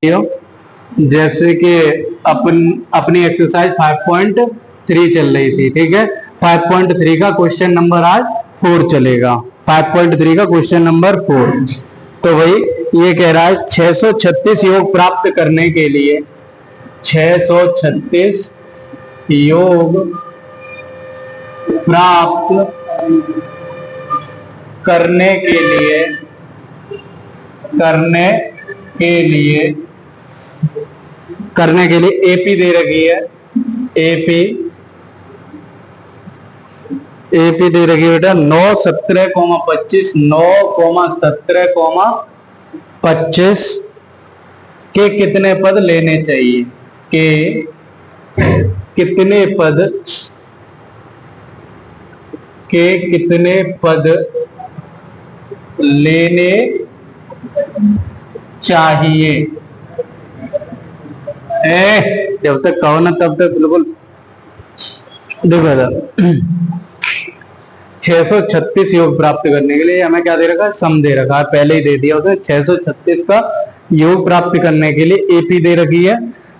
जैसे कि अपनी एक्सरसाइज 5.3 चल रही थी, ठीक है। 5.3 का क्वेश्चन नंबर आज 4 चलेगा। 5.3 का क्वेश्चन नंबर 4। तो भाई ये कह रहा है 636 योग प्राप्त करने के लिए 636 योग प्राप्त करने के लिए एपी दे रखी है। एपी दे रखी है बेटा 9, 17, 25, 9, 17, 25 के कितने पद लेने चाहिए, कितने पद लेने चाहिए। जब तक कहो ना तब तक बिल्कुल देखो 636 योग प्राप्त करने के लिए हमें क्या दे रखा है, सम दे रखा है, पहले ही दे दिया उसे। 636 का योग प्राप्त करने के लिए एपी दे रखी है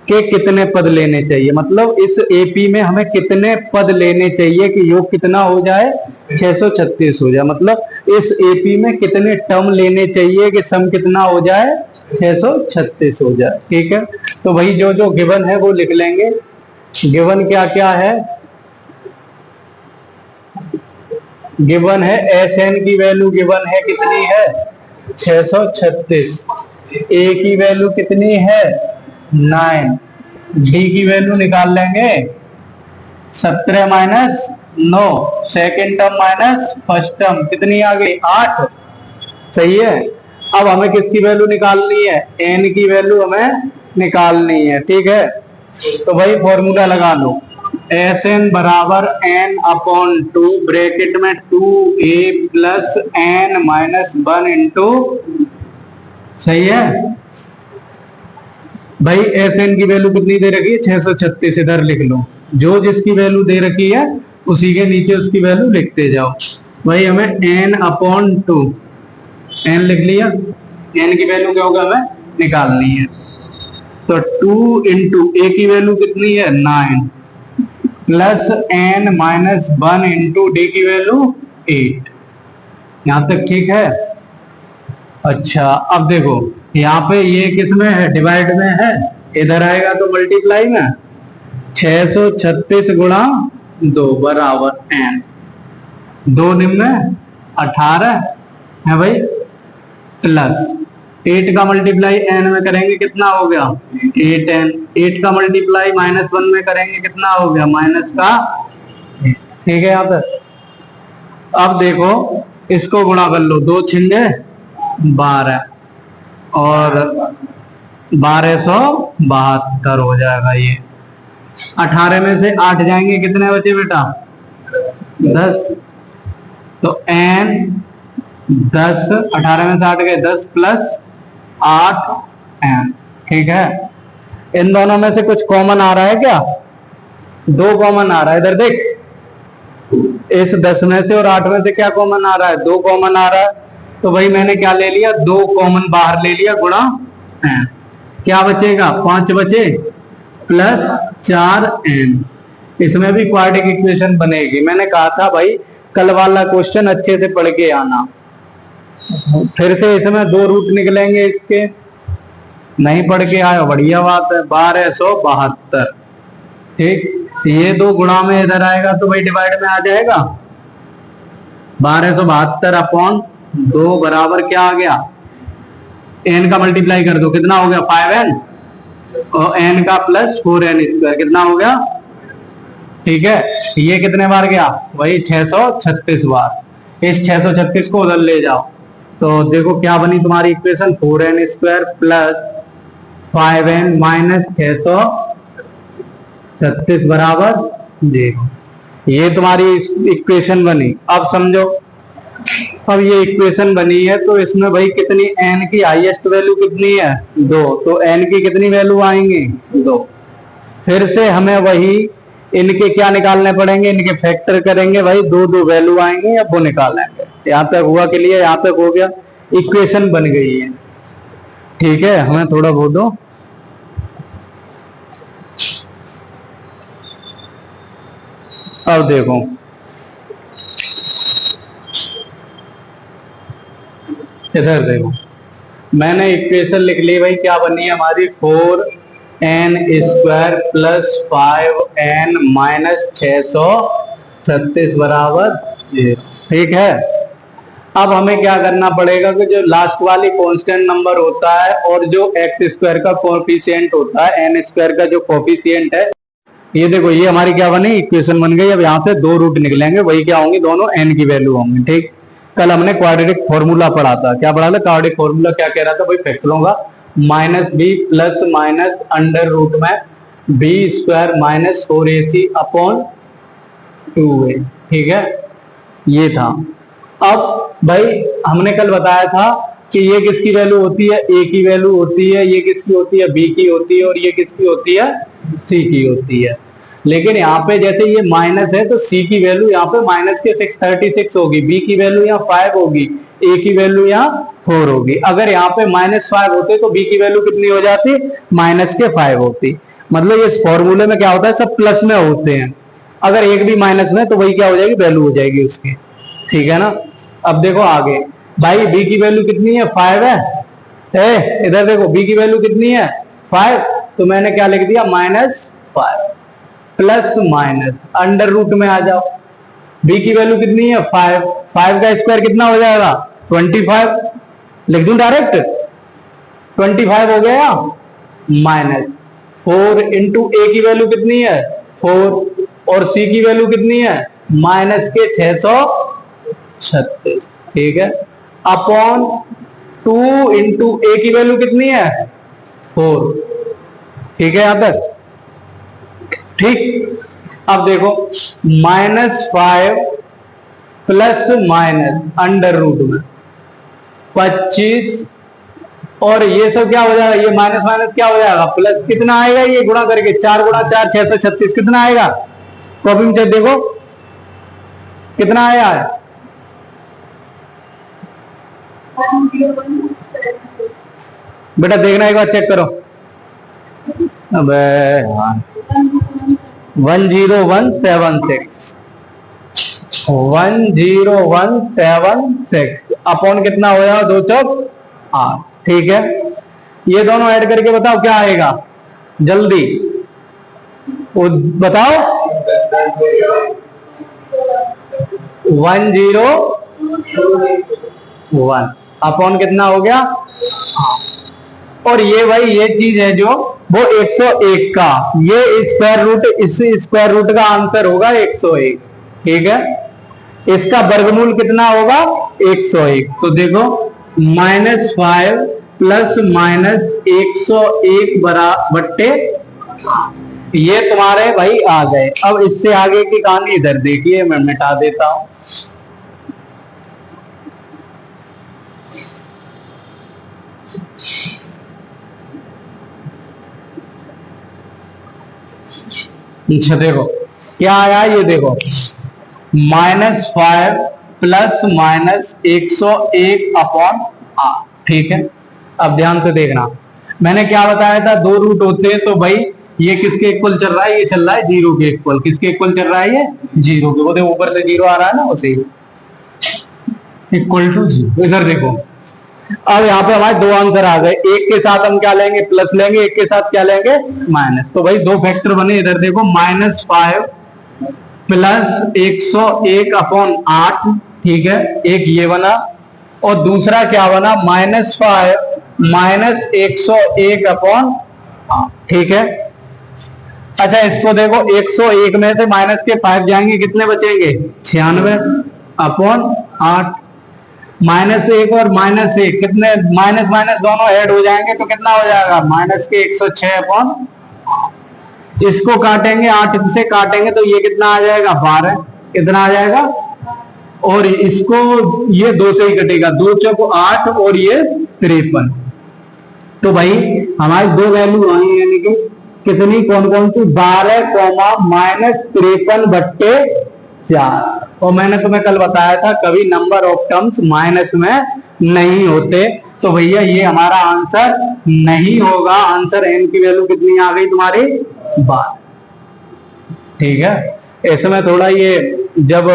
कि कितने पद लेने चाहिए, मतलब इस एपी में हमें कितने पद लेने चाहिए कि योग कितना हो जाए, 636 हो जाए। मतलब इस एपी में कितने टर्म लेने चाहिए कि सम कितना हो जाए, 636 हो जाए, ठीक है। तो भाई जो जो गिवन है वो लिख लेंगे। गिवन क्या क्या है, गिवन है एस एन की वैल्यू गिवन है कितनी है, 636। ए की वैल्यू कितनी है, 9। डी की वैल्यू निकाल लेंगे 17 minus 9, second term minus first term कितनी आ गई, 8। सही है। अब हमें किसकी वैल्यू निकालनी है, एन की वैल्यू हमें निकालनी है, ठीक है। तो भाई फॉर्मूला लगा लो, एस एन बराबर एन अपॉन 2 ब्रैकेट में 2a plus n minus 1 into, सही है भाई। एस एन की वैल्यू कितनी दे रखी है, 636, इधर लिख लो। जो जिसकी वैल्यू दे रखी है उसी के नीचे उसकी वैल्यू लिखते जाओ। भाई हमें एन अपॉन 2, एन लिख लिया, एन की वैल्यू क्या होगा हमें निकालनी है। तो 2 इंटू ए की वैल्यू कितनी है, 9 plus n minus 1 into d की वैल्यू 8। यहां तक ठीक है। अच्छा अब देखो यहाँ पे ये किस में है, डिवाइड में है, इधर आएगा तो मल्टीप्लाई में। 636 गुणा 2 बराबर एन, 2 निम्न 18 है भाई, प्लस 8 का मल्टीप्लाई एन में करेंगे कितना हो गया, 8n। 8 का मल्टीप्लाई -1 में करेंगे कितना हो गया, माइनस का, ठीक है यहाँ पे। अब देखो इसको गुणा कर लो, 2 छिंगे 12 और 1272 हो जाएगा ये। 18 में से 8 जाएंगे कितने बचे बेटा, 10। तो n 10, 18 में से 8 गए 10 प्लस 8n, ठीक है। इन दोनों में से कुछ कॉमन आ रहा है क्या, 2 कॉमन आ रहा है, इधर देख। इस 10 में से और 8 में से क्या कॉमन आ रहा है, 2 कॉमन आ रहा है। तो भाई मैंने क्या ले लिया, 2 कॉमन बाहर ले लिया गुणा n, क्या बचेगा 5 बचे प्लस 4n। इसमें भी क्वाड्रेटिक इक्वेशन बनेगी। मैंने कहा था भाई कल वाला क्वेश्चन अच्छे से पढ़ के आना, फिर से इसमें 2 रूट निकलेंगे इसके, नहीं पढ़ के आए बढ़िया बात है, 1272, ठीक। ये 2 गुणा में इधर आएगा तो भाई डिवाइड में आ जाएगा, 1272 अपॉन 2 बराबर क्या आ गया, n का मल्टीप्लाई कर दो कितना हो गया 5n, और n का प्लस 4n स्क्वायर कितना हो गया, ठीक है। ये कितने बार गया, वही 636 बार। इस 636 को उधर ले जाओ तो देखो क्या बनी तुम्हारी equation, 4n square plus 5n minus 636 बराबर 0। ये तुम्हारी इक्वेशन बनी। अब समझो, अब ये इक्वेशन बनी है तो इसमें भाई कितनी, n की हाईएस्ट वैल्यू कितनी है 2, तो n की कितनी वैल्यू आएंगी 2। फिर से हमें वही इनके क्या निकालने पड़ेंगे, इनके फैक्टर करेंगे भाई, 2 वैल्यू आएंगे अब वो निकालेंगे। यहाँ तक हुआ क्लियर, यहाँ तक हो गया, इक्वेशन बन गई है, ठीक है। हमें थोड़ा बहुत दो अब देखो इधर देखो, मैंने इक्वेशन लिख ली भाई, क्या बनी है हमारी, 4n² प्लस 5n माइनस 636 बराबर 0। ठीक है, अब हमें क्या करना पड़ेगा कि जो लास्ट वाली कांस्टेंट नंबर होता है और जो x² का कोएफिशिएंट होता है, n² का जो कोएफिशिएंट है, ये देखो ये हमारी क्या बनी, इक्वेशन बन गई। अब यहाँ से दो रूट निकलेंगे, वही क्या होंगी, दोनों n की वैल्यू होंगी। ठीक, कल हमने क्वाड्रेटिक फॉर्मूला पढ़ा था, क्या पढ़ा था, क्वाड्रेटिक फॉर्मूला क्या कह रहा था भाई, फैक्टरों का minus b plus minus under root में b² minus 4ac upon 2a। ठीक है, ये था। अब भाई हमने कल बताया था कि ये किसकी वैल्यू होती है, a की वैल्यू होती है, ये किसकी होती है, b की होती है, और ये किसकी होती है, c की होती है। लेकिन यहाँ पे जैसे ये माइनस है तो c की वैल्यू यहाँ पे माइनस के 636 होगी, b की वैल्यू यहाँ 5 होगी, a की वैल्यू यहाँ 4 होगी। अगर यहाँ पे -5 होते तो b की वैल्यू कितनी हो जाती, -5 होती। मतलब इस फॉर्मूले में क्या होता है, सब प्लस में होते हैं। अगर एक भी माइनस में तो वही क्या हो जाएगी, वैल्यू हो जाएगी उसकी। ठीक है ना। अब देखो आगे भाई, b की वैल्यू कितनी है, 5 है। इधर देखो b की वैल्यू कितनी है, 5, तो मैंने क्या लिख दिया, -5 प्लस माइनस अंडर रूट में आ जाओ। b की वैल्यू कितनी है, 5, 5 का स्क्वायर कितना हो जाएगा, 25, लिख दूं डायरेक्ट, 25 हो गया, माइनस 4 इंटू a की वैल्यू कितनी है, 4, और c की वैल्यू कितनी है, माइनस के 636। ठीक है, अपॉन 2 इंटू a की वैल्यू कितनी है, 4। ठीक है यहां तक, ठीक। अब देखो -5 प्लस माइनस अंडर रूट में 25, और ये सब क्या हो जाएगा, ये माइनस माइनस क्या हो जाएगा, प्लस कितना आएगा, ये गुणा करके 4 गुणा 4 636 कितना आएगा, कॉपी में चेक देखो कितना आया है, बेटा देखना एक बार चेक करो। अबे हाँ, 10176 10176 अपॉन कितना हो जाएगा, 2 चौक 8। ठीक है, ये दोनों ऐड करके बताओ क्या आएगा, जल्दी वो बताओ, 101 अपॉन कितना हो गया, और ये भाई ये चीज है जो वो 101 का, ये स्क्वायर रूट, इस स्क्वायर रूट का आंसर होगा 101। ठीक है, इसका वर्गमूल कितना होगा, 101। तो देखो -5 प्लस माइनस 101 बट्टे, ये तुम्हारे भाई आ गए। अब इससे आगे की कहानी इधर देखिए, मैं मिटा देता हूं। अच्छा देखो क्या आया, ये देखो -5 प्लस माइनस 101 अपॉन 8। ठीक है, अब ध्यान से देखना, मैंने क्या बताया था, दो रूट होते हैं तो भाई ये किसके इक्वल चल रहा है, ये चल रहा है 0 के इक्वल। किसके इक्वल चल रहा है, ये 0 के, वो देखो ऊपर से 0 आ रहा है ना, उसे इक्वल टू 0। इधर देखो, अब यहाँ पे हमारे दो आंसर आ गए, एक के साथ हम क्या लेंगे, प्लस लेंगे, एक के साथ क्या लेंगे, माइनस। तो भाई दो फैक्टर बने, इधर देखो -5 प्लस 101 अपॉन 8। ठीक है, एक ये बना, और दूसरा क्या बना, -5 माइनस 101 अपॉन 8। ठीक है, अच्छा इसको देखो, 101 में से माइनस के 5 जाएंगे, कितने बचेंगे, 96 अपॉन 8। -1 और -1 कितने, माइनस माइनस दोनों ऐड हो जाएंगे तो कितना हो जाएगा, माइनस के 106 अपॉन, इसको काटेंगे 8 से काटेंगे तो ये कितना आ जाएगा, 12, कितना आ जाएगा, और इसको ये 2 से ही कटेगा, 2 चौक 8 और ये 53। तो भाई हमारी दो वैल्यू आई, यानी कि कितनी, कौन कौन सी, 12 -53 बट्टे 4। और मैंने तुम्हें कल बताया था कभी नंबर ऑफ टर्म्स माइनस में नहीं होते, तो भैया ये हमारा आंसर नहीं होगा। आंसर n की वैल्यू कितनी आ गई तुम्हारी, 12। ठीक है, इसमें थोड़ा ये जब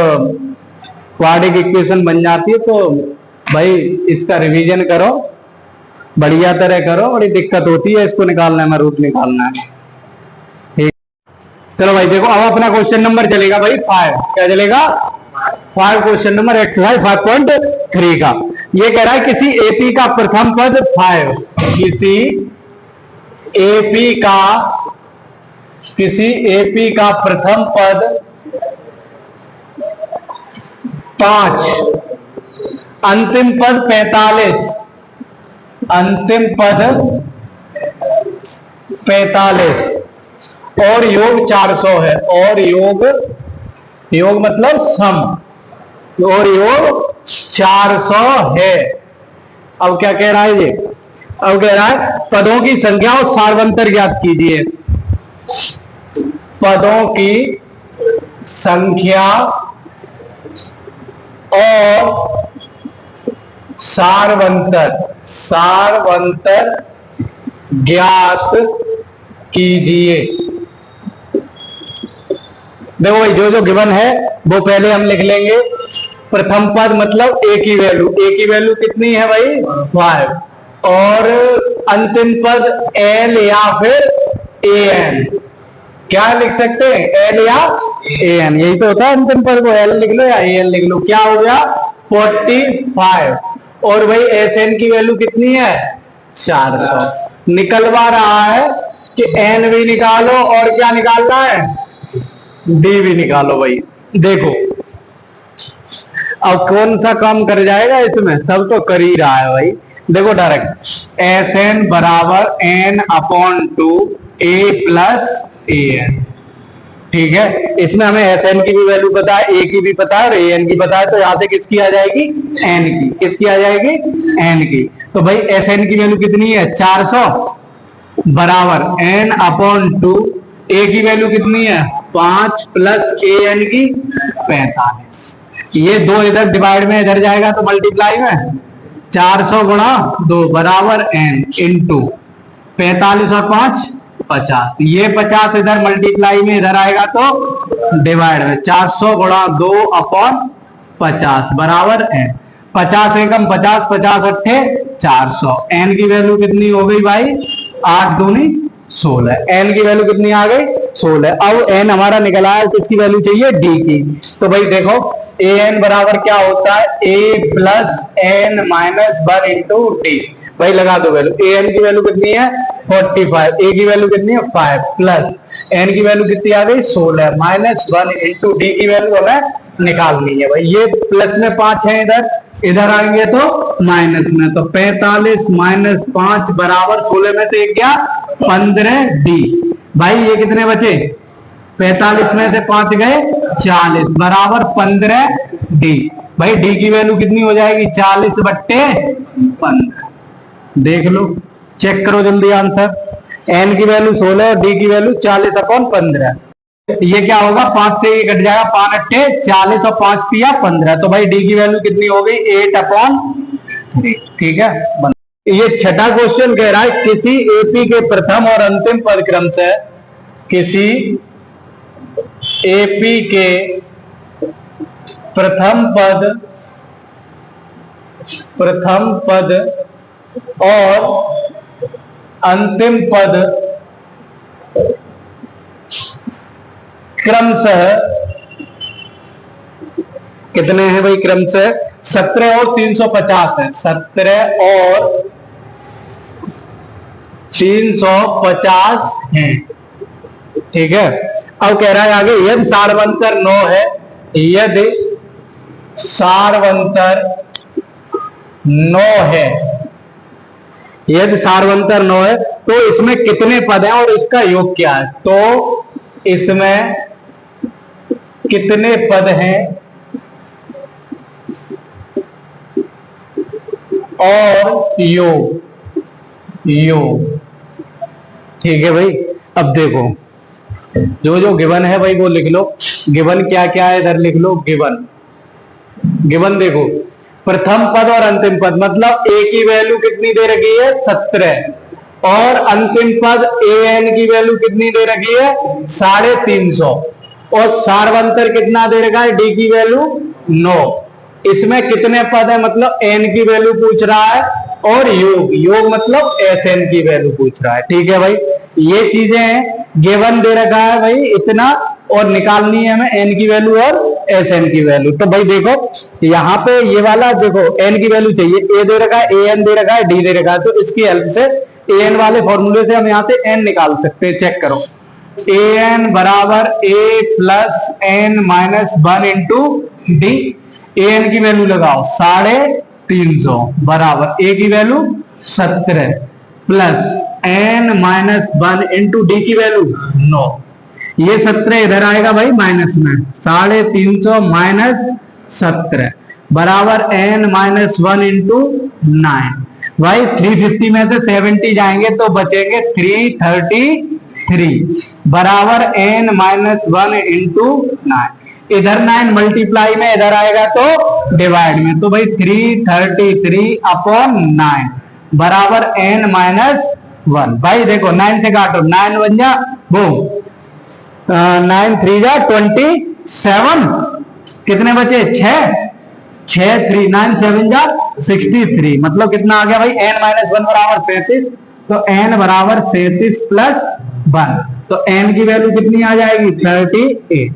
क्वाड्रिक इक्वेशन बन जाती है तो भाई इसका रिवीजन करो, बढ़िया तरह करो, बड़ी दिक्कत होती है इसको निकालने में, रूट निकालना है। ठीक, चलो भाई देखो अब अपना क्वेश्चन नंबर चलेगा भाई 5। क्या चलेगा? 5 क्वेश्चन नंबर एक्सरसाइज 5.3 का। ये कह रहा है किसी एपी का प्रथम पद 5, किसी एपी का प्रथम पद 5, अंतिम पद 45, अंतिम पद 45 और योग 400 है, और योग मतलब सम, और योग 400 है। अब क्या कह रहा है ये? अब कह रहा है पदों की संख्या और सार्वंतर ज्ञात कीजिए। पदों की संख्या और सार्वंतर ज्ञात कीजिए। देखो भाई जो गिवन है वो पहले हम लिख लेंगे। प्रथम पद मतलब ए की वैल्यू कितनी है भाई? 5, और अंतिम पद एल या फिर ए एन, क्या लिख सकते हैं? एल या ए एन, यही तो होता है अंतिम पद को, एल लिख लो या ए एन लिख लो। क्या हो गया? 45। और भाई एस एन की वैल्यू कितनी है? 400। निकलवा रहा है कि एन भी निकालो और क्या निकालना है? डी भी निकालो। भाई देखो अब कौन सा काम कर जाएगा इसमें? सब तो कर ही रहा है भाई। देखो डायरेक्ट एस एन बराबर N upon 2 A plus A N. ठीक है, इसमें हमें एस एन की भी वैल्यू पता है, ए की भी पता है और ए एन की पता है, तो यहां से किसकी आ जाएगी? एन की। किसकी आ जाएगी? एन की। तो भाई एस एन की वैल्यू कितनी है? 400 बराबर एन अपॉन 2, ए की वैल्यू कितनी है? 5 प्लस ए एन की 45। ये 2 इधर डिवाइड में इधर जाएगा तो मल्टीप्लाई में 400 गुणा 2 बराबर एन इंटू 45 और 5 50। ये 50 इधर मल्टीप्लाई में इधर आएगा तो डिवाइड में 400 गुणा 2 अपॉन 50 बराबर एन। 50 एकम 50, 50 अट्ठे 400। एन की वैल्यू कितनी हो गई भाई? 8 दूनी 16। एन की वैल्यू कितनी आ गई? 16। अब एन हमारा निकला है, किसकी वैल्यू चाहिए? डी की। तो भाई देखो ए एन बराबर क्या होता है? A plus n minus 1 into d. भाई लगा दो वैल्यू। ए एन की वैल्यू कितनी है? 45। ए की वैल्यू कितनी है? 5 प्लस एन की वैल्यू कितनी आ गई? 16 माइनस 1 इंटू डी की वैल्यू हमें निकालनी है। भाई ये प्लस में 5 है, इधर आएंगे तो माइनस में, तो 45 माइनस 5 बराबर 16 में से 1 गया 15 डी। भाई ये कितने बचे? 45 में से 5 गए 40 बराबर 15 डी। भाई डी की वैल्यू कितनी हो जाएगी? 40 बट्टे 15। देख लो, चेक करो जल्दी आंसर। एन की वैल्यू 16 और डी की वैल्यू 40 अपॉन 15। ये क्या होगा? 5 से ये कट जाएगा, 5 अट्ठे 40 और 5 पिया 15। तो भाई डी की वैल्यू कितनी हो गई? 8 अपॉन 3। ठीक है। ये छठा क्वेश्चन कह रहा है किसी एपी के प्रथम और अंतिम पद क्रम से, किसी एपी के प्रथम पद और अंतिम पद क्रमशः कितने हैं भाई? क्रमशः 17 और 350 है। 17 और 350 हैं। ठीक है। अब कह रहा है आगे यदि सार्वंतर 9 है, यदि सार्वंतर 9 है, यदि सार्वंतर 9 है तो इसमें कितने पद हैं और इसका योग क्या है? तो इसमें कितने पद हैं और योग। ठीक है भाई। अब देखो जो गिवन है भाई वो लिख लो। गिवन क्या क्या है इधर लिख लो। गिवन देखो, प्रथम पद और अंतिम पद मतलब ए की वैल्यू कितनी दे रखी है? 17 और अंतिम पद ए एन की वैल्यू कितनी दे रखी है? 350। और सार्वंतर कितना दे रखा है, डी की वैल्यू 9। इसमें कितने पद है, मतलब एन की वैल्यू पूछ रहा है, और योग मतलब एस एन की वैल्यू पूछ रहा है। ठीक है भाई, ये चीजें गिवन दे रखा है भाई इतना, और निकालनी है हमें एन की वैल्यू और एस एन की वैल्यू। तो भाई देखो यहाँ पे ये वाला देखो एन की वैल्यू चाहिए, ए दे रखा है, ए एन दे रखा है, डी दे रखा है, तो इसकी हेल्प से ए एन वाले फॉर्मूले से हम यहाँ से एन निकाल सकते हैं। चेक करो, ए एन बराबर a plus n minus 1 into d. A n की वैल्यू लगाओ 350 बराबर ए की value 17 plus n minus 1 into d की वैल्यू 9। ये 17 इधर आएगा भाई माइनस में, 350 माइनस 17 बराबर एन माइनस 1 इंटू 9। भाई 350 में से 70 जाएंगे तो बचेंगे 333 बराबर एन माइनस 1 इंटू 9। इधर 9 मल्टीप्लाई में, इधर आएगा तो डिवाइड में, तो भाई 333 अपॉन 9 बराबर एन माइनस 1। भाई देखो 9 से काटो, 9 1 जा वो 9 3 जा 27, कितने बचे 6 3 9 7 जा 63, मतलब कितना आ गया भाई एन माइनस 1 बराबर 37। तो एन बराबर 37 प्लस 1, तो एन की वैल्यू कितनी आ जाएगी 38।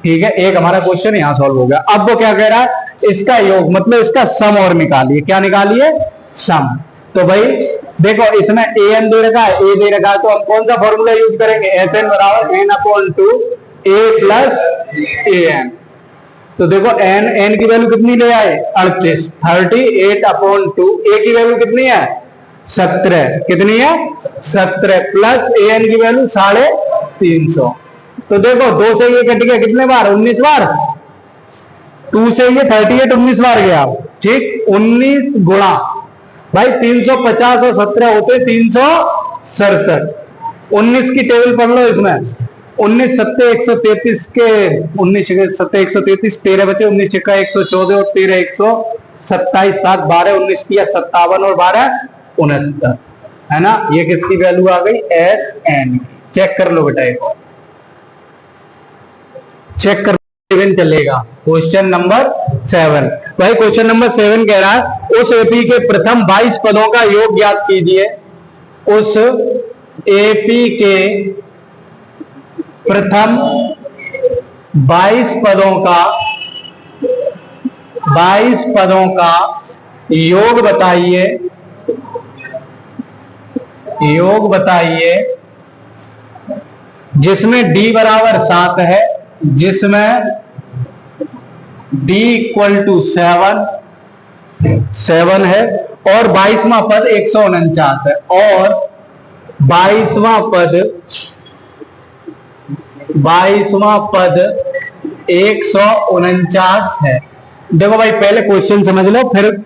ठीक है, एक हमारा क्वेश्चन यहाँ सॉल्व हो गया। अब वो क्या कह रहा है, इसका योग मतलब इसका सम और निकालिए। क्या निकालिए, सम। तो भाई देखो इसमें ए एन दे रखा है, ए दे रखा है, तो हम कौन सा फॉर्मूला यूज करेंगे, एस एन बराबर N upon 2 A plus A N. तो देखो एन, एन की वैल्यू कितनी ले आए 38, 38 अपॉन 2, ए की वैल्यू कितनी है 17, कितनी है 17 प्लस ए एन की वैल्यू 350। तो देखो 2 से ये कट गया कितने बार, 19 बार, 2 से ये 38 19 बार गया। ठीक, 19 गुणा भाई 350 और 17 होते 367। 19 की टेबल पढ़ लो, इसमें 19 7 133 के 19 7 133, 13 बचे, 19 छिक्का 114 और 13 127, 7 12 19 किया 57 और 12 69, है ना। ये किसकी वैल्यू आ गई, एस एन। चेक कर लो बेटा, एक चेक कर चलेगा। क्वेश्चन नंबर 7, भाई क्वेश्चन नंबर 7 कह रहा है उस एपी के प्रथम 22 पदों का योग ज्ञात कीजिए। उस एपी के प्रथम 22 पदों का योग बताइए जिसमें d बराबर 7 है, जिसमें d इक्वल टू 7 है, और 22वां पद 149 है, और 22वां पद 149 है। देखो भाई पहले क्वेश्चन समझ लो, फिर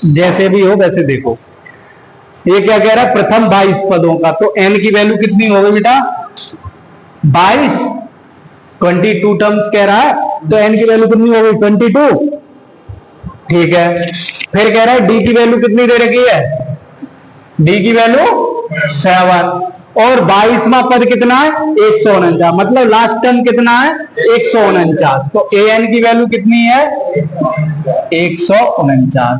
जैसे भी हो वैसे देखो। ये क्या कह रहा है, प्रथम 22 पदों का, तो n की वैल्यू कितनी होगी बेटा 22, 22 टर्म्स कह रहा है, तो n की वैल्यू कितनी होगी 22। ठीक है, फिर कह रहा है d की वैल्यू कितनी दे रखी है, d की वैल्यू 7, और 22वां पद कितना है 149, मतलब लास्ट टर्म कितना है 149, तो an की वैल्यू कितनी है 149।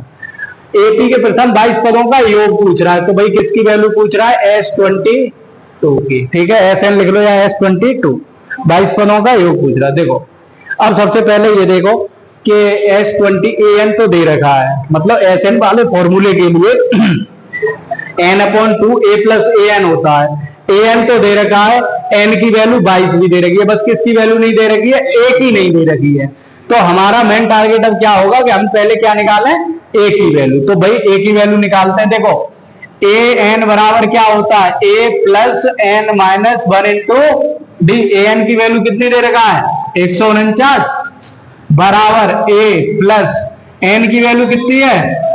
एपी के प्रथम 22 पदों का योग पूछ रहा है, तो भाई किसकी वैल्यू पूछ रहा है S22 की। ठीक है, SN लिख लो या S22, 22 पदों का योग पूछ रहा है। देखो अब सबसे पहले ये देखो कि S20 तो दे रखा है, मतलब SN वाले फॉर्मूले के लिए n/2 a प्लस an होता है। an तो दे रखा है, n की वैल्यू 22 भी दे रखी है, बस किसकी वैल्यू नहीं दे रखी है, a की नहीं दे रखी है। तो हमारा मेन टारगेट अब क्या होगा कि हम पहले क्या निकालें, a की वैल्यू। तो भाई a की वैल्यू निकालते हैं। देखो an बराबर क्या होता है, a plus n minus 1 into D. an की वैल्यू कितनी दे रखा है 149 बराबर a प्लस n की वैल्यू कितनी है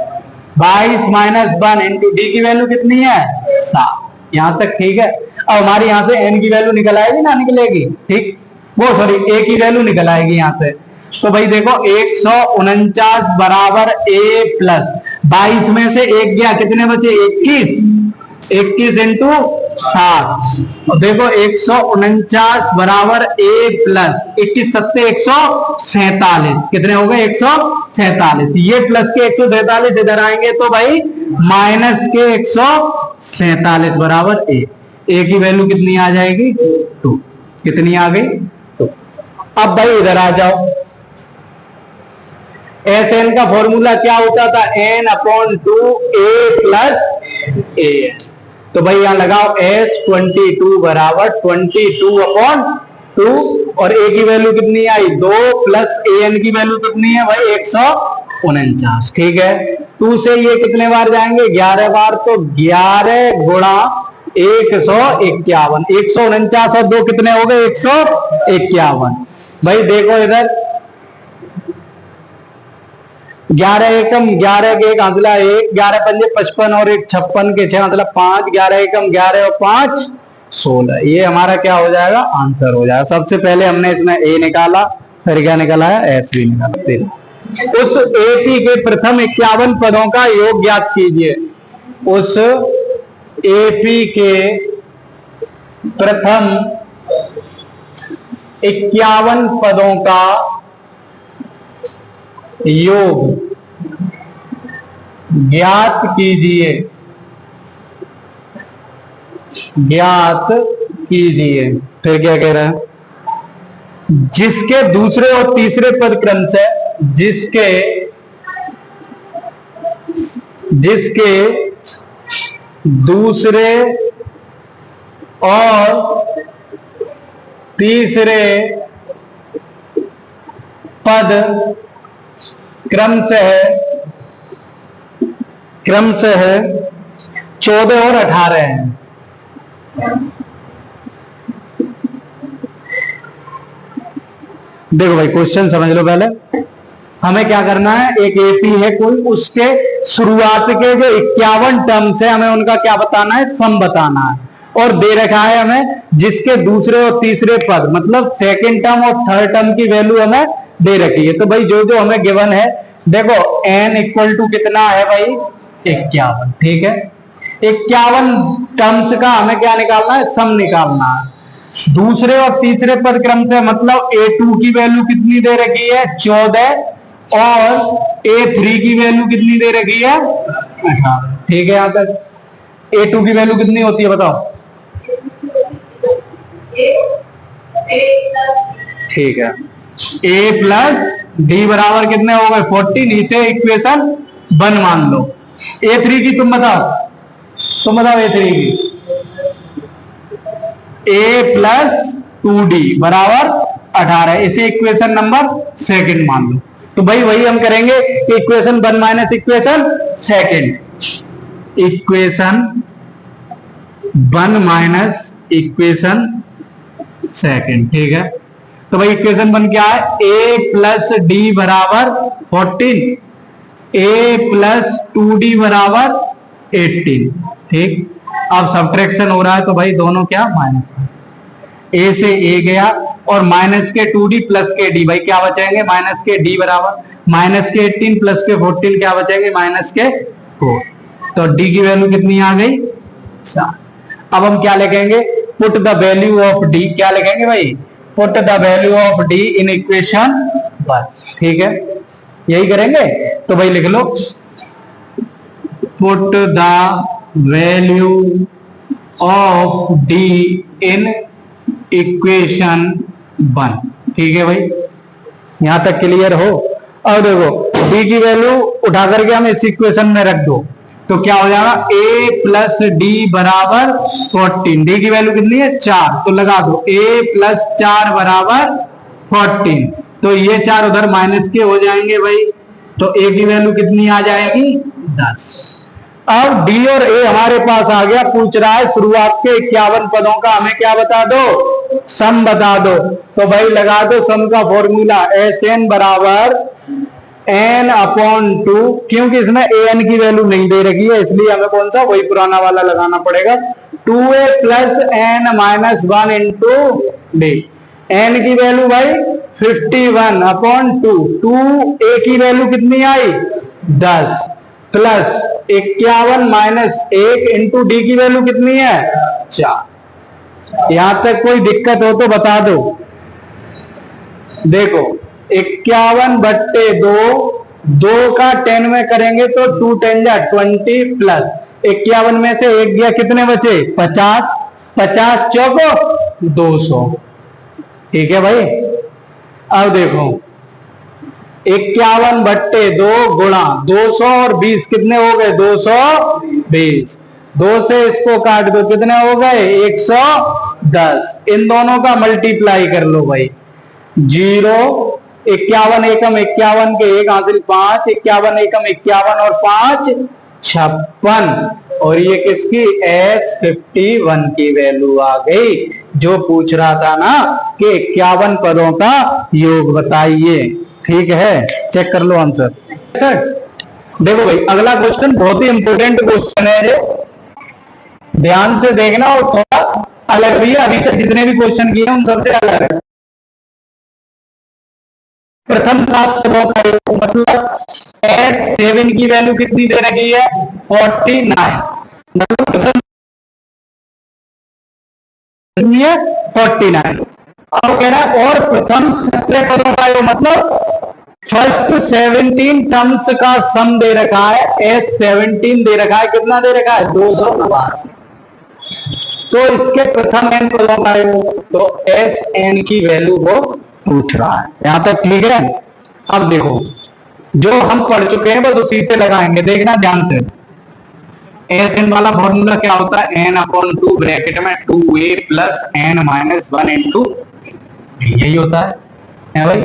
22 माइनस 1 इंटू डी की वैल्यू कितनी है 7। यहां तक ठीक है। अब हमारी यहां से n की वैल्यू निकल आएगी ना, निकलेगी, ठीक, वो सॉरी a की वैल्यू निकल आएगी यहां से। तो भाई देखो 149 बराबर a प्लस 22 में से 1 गया, कितने बचे 21, 21 इंटू 7। और देखो 149 बराबर a प्लस 21 सत्ते 147, कितने हो गए 147। ये प्लस के 147 इधर आएंगे तो भाई माइनस के 147 बराबर a। की वैल्यू कितनी आ जाएगी 2। कितनी आ गई 2। अब भाई इधर आ जाओ, एस एन का फॉर्मूला क्या होता था n अपॉन 2 a प्लस ए। तो भाई यहां लगाओ s 22 बराबर 22 अपॉन 2 और a की वैल्यू कितनी आई 2 प्लस an की वैल्यू कितनी है भाई 149। ठीक है, 2 से ये कितने बार जाएंगे 11 बार, तो 11 गुणा 151। 149 और 2 कितने हो गए 151। भाई देखो इधर 11 एकम 11 के एक आंसला 1, 11 पंजे 55 और 1 56 के 6 मतलब 5, 11 एकम 11 और 5 16। ये हमारा क्या हो जाएगा आंसर हो जाएगा। सबसे पहले हमने इसमें ए निकाला, फिर क्या निकाला है एस भी निकाला। फिर उस एपी के प्रथम 51 पदों का योग ज्ञात कीजिए। उस एपी के प्रथम 51 पदों का योग ज्ञात कीजिए। ज्ञात कीजिए। फिर क्या कह रहा है जिसके दूसरे और तीसरे पद क्रम से जिसके दूसरे और तीसरे पद क्रम से है 14 और 18 है। देखो भाई क्वेश्चन समझ लो पहले। हमें क्या करना है, एक एपी है कोई, उसके शुरुआत के जो 51 टर्म्स है हमें उनका क्या बताना है सम बताना है। और दे रखा है हमें जिसके दूसरे और तीसरे पद मतलब सेकंड टर्म और थर्ड टर्म की वैल्यू हमें दे रखी है। तो भाई जो जो हमें गिवन है देखो n इक्वल टू कितना है भाई 51। ठीक है, 51 टर्म्स का हमें क्या निकालना है सम निकालना है। दूसरे और तीसरे पद क्रम से मतलब a2 की वैल्यू कितनी दे रखी है 14 और a3 की वैल्यू कितनी दे रखी है 18। ठीक है, यहां तक a2 की वैल्यू कितनी होती है बताओ। ठीक है, a प्लस डी बराबर कितने हो गए 40। नीचे इक्वेशन 1 मान लो। a3 की तुम बताओ a3 की a प्लस 2d बराबर 18। इसे इक्वेशन नंबर सेकंड मान लो। तो भाई वही हम करेंगे equation 1 minus equation second. Equation 1 minus equation second. ठीक है, तो भाई इक्वेशन 1 क्या है a प्लस डी बराबर 14, a प्लस 2d बराबर 18। ठीक, अब सब्ट्रैक्शन हो रहा है तो भाई दोनों क्या माइनस, a से a गया और माइनस के 2d प्लस के d, भाई क्या बचेंगे माइनस के d बराबर माइनस के 18 प्लस के 14 क्या बचेंगे माइनस के 4। तो d की वैल्यू कितनी आ गई 4। अब हम क्या लिखेंगे put the value of d, क्या लिखेंगे भाई put the value of d in equation 1। ठीक है, यही करेंगे। तो भाई लिख लो put the value of d in equation 1। ठीक है भाई, यहां तक क्लियर हो। अब देखो d की वैल्यू उठा करके हम इस इक्वेशन में रख दो तो क्या हो जाएगा a प्लस डी बराबर 14। डी की वैल्यू कितनी है 4, तो लगा दो a प्लस 4 बराबर 14। तो ये 4 उधर माइनस के हो जाएंगे भाई, तो a की वैल्यू कितनी आ जाएगी 10। अब d और a हमारे पास आ गया। पूछ रहा है शुरुआत के 51 पदों का हमें क्या बता दो सम बता दो। तो भाई लगा दो सम का फॉर्मूला Sn बराबर n अपॉन 2, क्योंकि इसमें an की वैल्यू नहीं दे रखी है इसलिए हमें कौन सा वही पुराना वाला लगाना पड़ेगा 2a plus n minus 1 into D. n की वैल्यू भाई 51 अपॉन 2, 2a की वैल्यू कितनी आई 10। प्लस 51 माइनस 1 इंटू डी की वैल्यू कितनी है 4। यहां तक कोई दिक्कत हो तो बता दो। देखो 51/2, 2 का 10 में करेंगे तो 2 10 जा 20 प्लस 51 में से एक गया, कितने बचे 50, 50 चौको 200। ठीक है भाई। अब देखो 51/2 गुणा 200 और 20 कितने हो गए 220। 2 से इसको काट दो, कितने हो गए 110। इन दोनों का मल्टीप्लाई कर लो भाई। 0 51 एकम 51 के एक हासिल 5, 51 एकम 51 और 5 56। और ये किसकी S51 की वैल्यू आ गई, जो पूछ रहा था ना कि 51 पदों का योग बताइए। ठीक है, चेक कर लो आंसर। देखो भाई अगला क्वेश्चन बहुत ही इंपॉर्टेंट क्वेश्चन है, ये ध्यान से देखना और थोड़ा अलग भी है। अभी तक जितने भी क्वेश्चन किए उन सबसे अलग है। प्रथम 7 पदों का योग मतलब S7 की वैल्यू कितनी दे रखी है 49। मतलब प्रथम 49। अब कह रहा है और प्रथम 17 पदों का योग मतलब फर्स्ट 17 टर्म्स का सम दे रखा है, S17 दे रखा है, कितना दे रखा है 289। तो इसके प्रथम n पदों का योग, तो Sn की वैल्यू वो पूछ रहा है। यहां तक ठीक है। अब देखो जो हम पढ़ चुके हैं बस उसी से लगाएंगे, देखना ध्यान से। Sn वाला फॉर्मूला क्या होता है n/2 ब्रैकेट में 2a plus n minus 1 into, यही होता है भाई।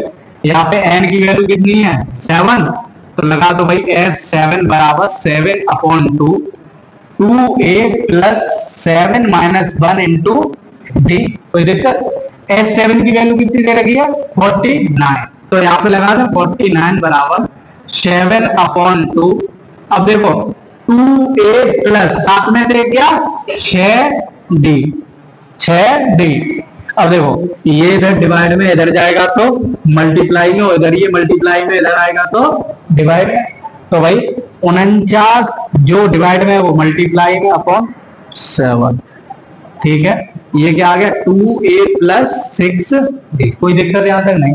यहाँ पे n की वैल्यू कितनी है 7, तो लगा दो भाई S7 बराबर 7/2 2a plus 7 minus 1 into D. कोई दिक्कत। S7 की वैल्यू कितनी दे रखी है 49, तो यहाँ पे लगा दो 49 बराबर 7/2। अब देखो 2a प्लस 7 में से क्या 6d, 6d। अब देखो ये इधर डिवाइड में इधर जाएगा तो मल्टीप्लाई में, इधर ये मल्टीप्लाई में इधर आएगा तो डिवाइड में। तो भाई 49 जो डिवाइड में है वो मल्टीप्लाई में अपॉन 7। ठीक है, ये क्या आ गया 2a प्लस 6d। कोई दिक्कत यहां तक नहीं।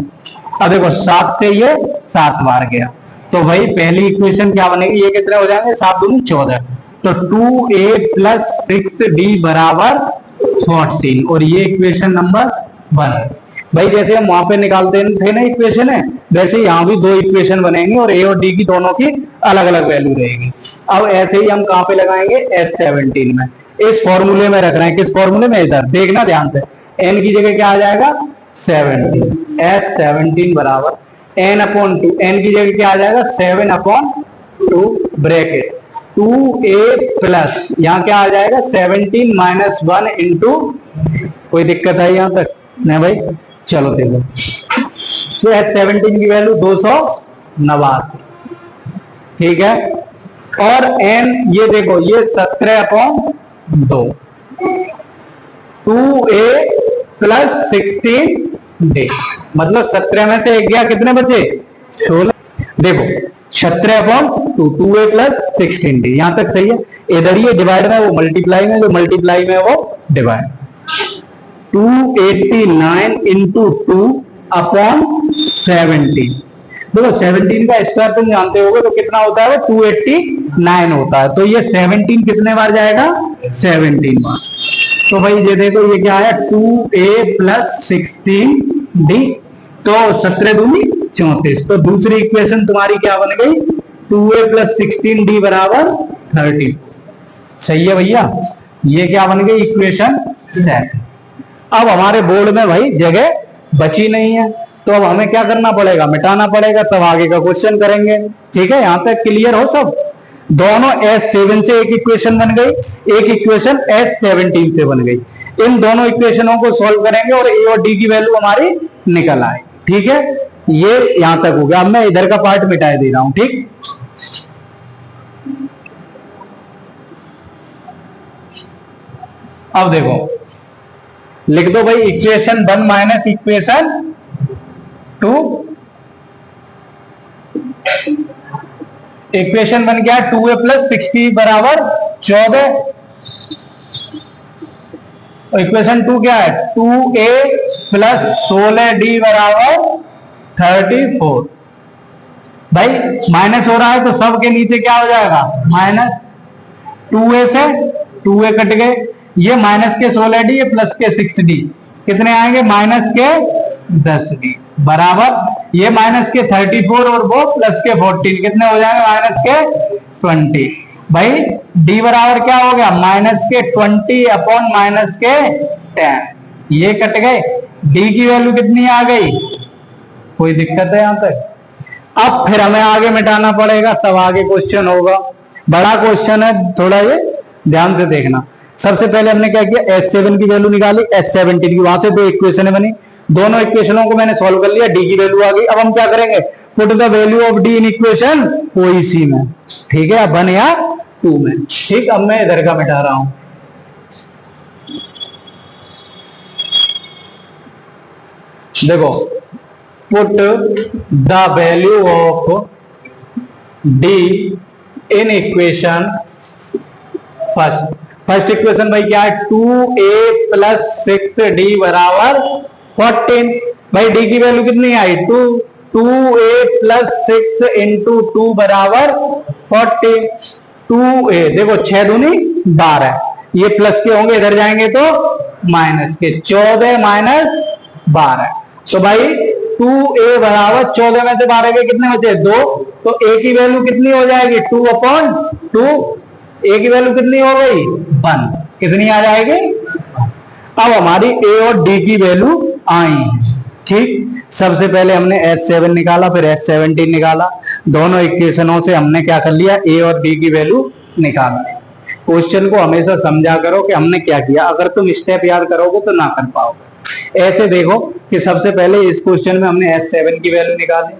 अब देखो 7 से ये 7 बार गया, तो भाई पहली इक्वेशन क्या बनेगी, ये कितने हो जाएंगे 7 दूनी 14। तो 2a प्लस 6d बराबर 14, और ये इक्वेशन नंबर 1। भाई जैसे हम वहां पे निकालते थे ना इक्वेशन है, वैसे यहाँ भी 2 इक्वेशन बनेंगे और a और d की दोनों की अलग अलग वैल्यू रहेगी। अब ऐसे ही हम कहां पे लगाएंगे S17 में। इस फॉर्मूले में रख रहे हैं, किस फॉर्मूले में, इधर देखना ध्यान से। n की जगह क्या आ जाएगा 17, S17 बराबर n/2, n की जगह क्या आ जाएगा 7/2 ब्रैकेट 2a प्लस यहाँ क्या आ जाएगा 17 माइनस 1 इंटू। कोई दिक्कत है यहां तक नहीं भाई। चलो देखो तो S17 की वैल्यू 289। ठीक है, और n ये देखो ये 17/2 2a प्लस 16d, मतलब 17 में से एक गया, कितने बचे 16। देखो 17/2 2a प्लस 16d, यहां तक सही है। इधर ये डिवाइड में वो मल्टीप्लाई में, जो मल्टीप्लाई में वो डिवाइड। 289 into 2 upon 17। देखो 17 का स्क्वायर तुम जानते होगे तो कितना होता है वो 289 होता है। तो ये 17 कितने बार जाएगा 17 बार। तो भाई ये देखो ये क्या है 2a प्लस 16d, तो 17 दूनी 34। तो दूसरी इक्वेशन तुम्हारी क्या बन गई 2a प्लस 16d बराबर 30। सही है भैया, ये क्या बन गई इक्वेशन 7। अब हमारे बोर्ड में भाई जगह बची नहीं है, तो अब हमें क्या करना पड़ेगा, मिटाना पड़ेगा, तब आगे का क्वेश्चन करेंगे। ठीक है, यहां तक क्लियर हो सब। दोनों S7 से एक इक्वेशन बन गई, एक इक्वेशन S17 से बन गई। इन दोनों इक्वेशनों को सॉल्व करेंगे और a और d की वैल्यू हमारी निकल आए। ठीक है, ये यहां तक हो गया। अब मैं इधर का पार्ट मिटा दे रहा हूं। ठीक, अब देखो लिख दो भाई इक्वेशन 1 माइनस इक्वेशन 2। इक्वेशन बन गया 2a प्लस 60 बराबर 14। इक्वेशन 2 क्या है? 2a प्लस 16d बराबर 34। भाई माइनस हो रहा है तो सब के नीचे क्या हो जाएगा? माइनस। 2a से 2a कट गए, ये माइनस के 16d, ये प्लस के 6d, कितने आएंगे? माइनस के 10d बराबर ये माइनस के 34 और वो प्लस के 14, कितने हो जाएंगे? माइनस के 20। भाई d बराबर क्या हो गया? माइनस के 20 अपॉन माइनस के 10, ये कट गए। d की वैल्यू कितनी आ गई? कोई दिक्कत है यहां तक? अब फिर हमें आगे मिटाना पड़ेगा, तब आगे क्वेश्चन होगा। बड़ा क्वेश्चन है, थोड़ा ये ध्यान से देखना। सबसे पहले हमने क्या किया? S7 की वैल्यू निकाली, S17 की, वहां से दो इक्वेशन बनी, दोनों इक्वेशनों को मैंने सॉल्व कर लिया, d की वैल्यू आ गई। अब हम क्या करेंगे? Put the value of d in equation कोई सी में, ठीक है, 1 या 2 में। ठीक, अब मैं इधर का मिटा रहा हूं। देखो, put the value of d in equation first equation भाई क्या है? 2a प्लस 6d बराबर 14। भाई d की वैल्यू कितनी आई? 2। 2a प्लस 6 इंटू 2 बराबर 40। 2a देखो 6 दूनी 12, ये प्लस के होंगे, इधर जाएंगे तो माइनस के, 14 माइनस 12। तो भाई 2a बराबर 14 में से 12 के कितने बचे? 2। तो a की वैल्यू कितनी हो जाएगी? 2 अपॉन 2। a की वैल्यू कितनी हो गई? 1। कितनी आ जाएगी? अब हमारी a और d की वैल्यू आई। ठीक, सबसे पहले हमने S7 निकाला, फिर S17 निकाला, दोनों इक्वेशनों से हमने क्या कर लिया? a और d की वैल्यू निकाला। क्वेश्चन को हमेशा समझा करो कि हमने क्या किया, अगर तुम स्टेप याद करोगे तो ना कर पाओगे। ऐसे देखो कि सबसे पहले इस क्वेश्चन में हमने S7 की वैल्यू निकाली,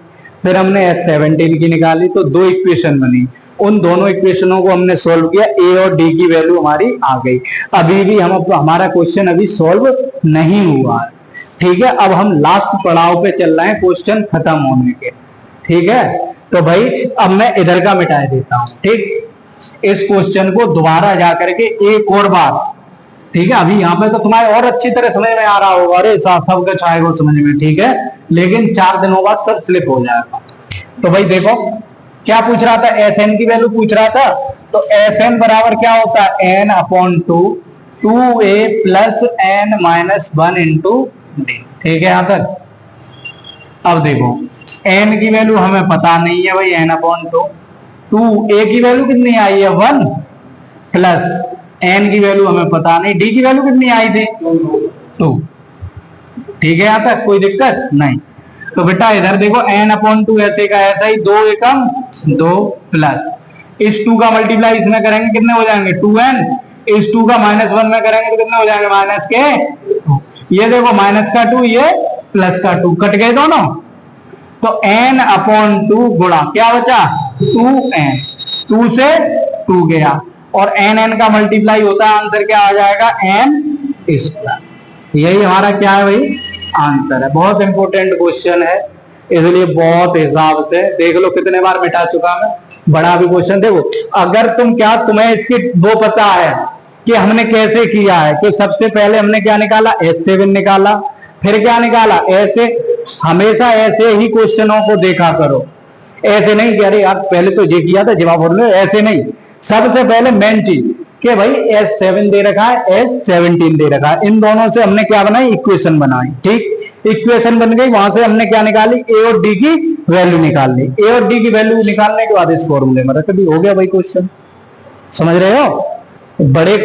फिर हमने S17 की निकाली, तो दो इक्वेशन बनी, उन दोनों इक्वेशनों को हमने सॉल्व किया, a और d की वैल्यू हमारी आ गई। अभी भी हमारा क्वेश्चन अभी सॉल्व नहीं हुआ है। ठीक है, अब हम लास्ट पड़ाव पे चल रहे हैं क्वेश्चन खत्म होने के। ठीक है, तो भाई अब मैं इधर का मिटा देता हूं। ठीक, इस क्वेश्चन को दोबारा जाकर के एक और बार, ठीक है, अभी यहाँ पे तो तुम्हारे और अच्छी तरह समझ में आ रहा होगा, अरे सब कुछ आएगा समझ में, ठीक है, लेकिन 4 दिनों बाद सब स्लिप हो जाएगा। तो भाई देखो क्या पूछ रहा था? Sn की वैल्यू पूछ रहा था, तो Sn बराबर क्या होता है? n upon 2, 2a plus n minus 1 into d। ठीक है यहां तक? अब देखो n की वैल्यू हमें पता नहीं है भाई, n अपॉन 2, 2a की वैल्यू कितनी आई है? 1, प्लस n की वैल्यू हमें पता नहीं, d की वैल्यू कितनी आई थी? 2। ठीक है यहां तक? कोई दिक्कत नहीं। तो बेटा इधर देखो n अपॉन 2 ऐसे का ऐसा ही, 2 एकम 2, प्लस इस 2 का मल्टीप्लाई इसमें करेंगे, कितने हो जाएंगे? 2n। इस 2 का माइनस 1 में करेंगे तो कितने हो जाएंगे? माइनस के 2। ये देखो माइनस का 2, ये प्लस का 2, कट गए दोनों। तो n अपॉन 2 गुणा क्या बचा? 2n, 2 से 2 गया, और n का मल्टीप्लाई होता है, आंसर क्या आ जाएगा? n square. यही हमारा क्या है भाई? आंसर है। बहुत इंपॉर्टेंट क्वेश्चन है, इसलिए बहुत हिसाब से देख लो, कितने बार मिटा चुका मैं। बड़ा भी क्वेश्चन देखो, अगर तुम्हें इसकी वो पता है कि हमने कैसे किया है, कि सबसे पहले हमने क्या निकाला? S7 निकाला, फिर क्या निकाला? ऐसे, हमेशा ऐसे ही क्वेश्चनों को देखा करो, ऐसे नहीं कि अरे यार पहले तो ये किया था जवाब बोल रहे, ऐसे नहीं। सबसे पहले मेन चीज कि भाई S7 दे रखा है, S17 दे रखा है, इन दोनों से हमने क्या बनाई? इक्वेशन बनाई। ठीक, इक्वेशन बन गई, वहां से हमने क्या निकाली? a और d की वैल्यू निकाल ली। a और d की वैल्यू निकालने के बाद इस फॉर्मूले में रख दी, हो गया भाई क्वेश्चन। समझ रहे हो? बड़े